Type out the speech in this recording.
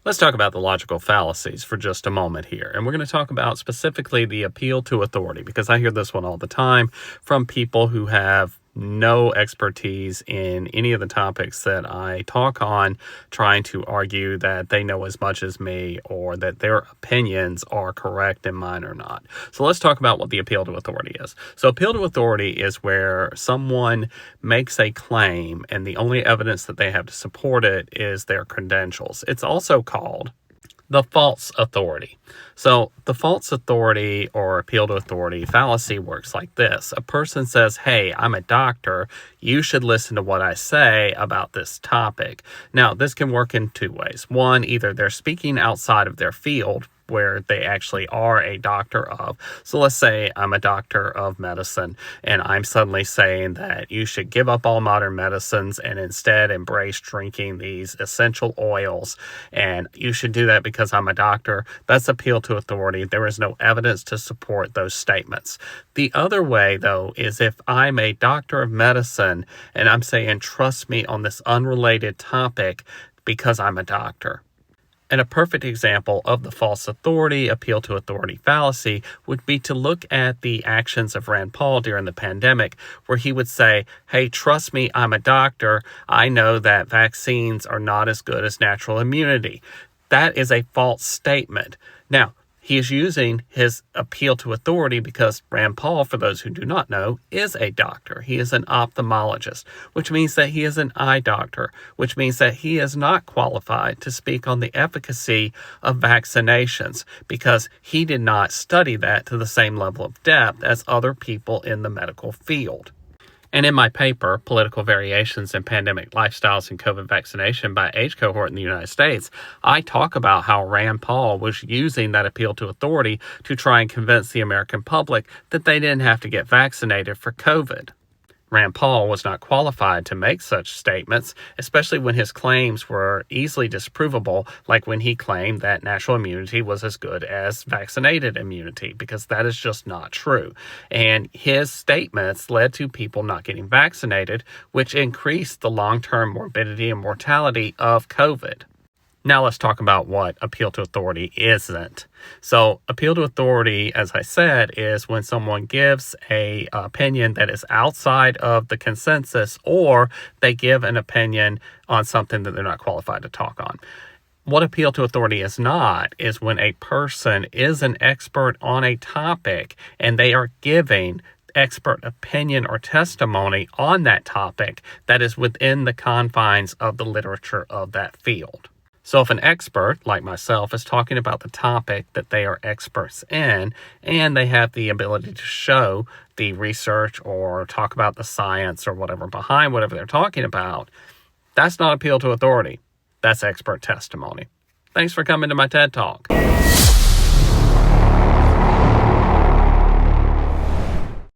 Let's talk about the logical fallacies for just a moment here. And we're going to talk about specifically the appeal to authority, because I hear this one all the time from people who have no expertise in any of the topics that I talk on, trying to argue that they know as much as me or that their opinions are correct and mine are not. So let's talk about what the appeal to authority is. So appeal to authority is where someone makes a claim and the only evidence that they have to support it is their credentials. It's also called the false authority. So the false authority or appeal to authority fallacy works like this. A person says, hey, I'm a doctor. You should listen to what I say about this topic. Now, this can work in two ways. One, either they're speaking outside of their field, where they actually are a doctor of. So let's say I'm a doctor of medicine and I'm suddenly saying that you should give up all modern medicines and instead embrace drinking these essential oils. And you should do that because I'm a doctor. That's appeal to authority. There is no evidence to support those statements. The other way, though, is if I'm a doctor of medicine and I'm saying, trust me on this unrelated topic because I'm a doctor. And a perfect example of the false authority, appeal to authority fallacy would be to look at the actions of Rand Paul during the pandemic, where he would say, hey, trust me, I'm a doctor. I know that vaccines are not as good as natural immunity. That is a false statement. Now, he is using his appeal to authority because Rand Paul, for those who do not know, is a doctor. He is an ophthalmologist, which means that he is an eye doctor, which means that he is not qualified to speak on the efficacy of vaccinations because he did not study that to the same level of depth as other people in the medical field. And in my paper, Political Variations in Pandemic Lifestyles and COVID Vaccination by Age Cohort in the United States, I talk about how Rand Paul was using that appeal to authority to try and convince the American public that they didn't have to get vaccinated for COVID. Rand Paul was not qualified to make such statements, especially when his claims were easily disprovable, like when he claimed that natural immunity was as good as vaccinated immunity, because that is just not true. And his statements led to people not getting vaccinated, which increased the long-term morbidity and mortality of COVID. Now let's talk about what appeal to authority isn't. So appeal to authority, as I said, is when someone gives an opinion that is outside of the consensus, or they give an opinion on something that they're not qualified to talk on. What appeal to authority is not is when a person is an expert on a topic and they are giving expert opinion or testimony on that topic that is within the confines of the literature of that field. So if an expert, like myself, is talking about the topic that they are experts in, and they have the ability to show the research or talk about the science or whatever behind whatever they're talking about, that's not appeal to authority. That's expert testimony. Thanks for coming to my TED Talk.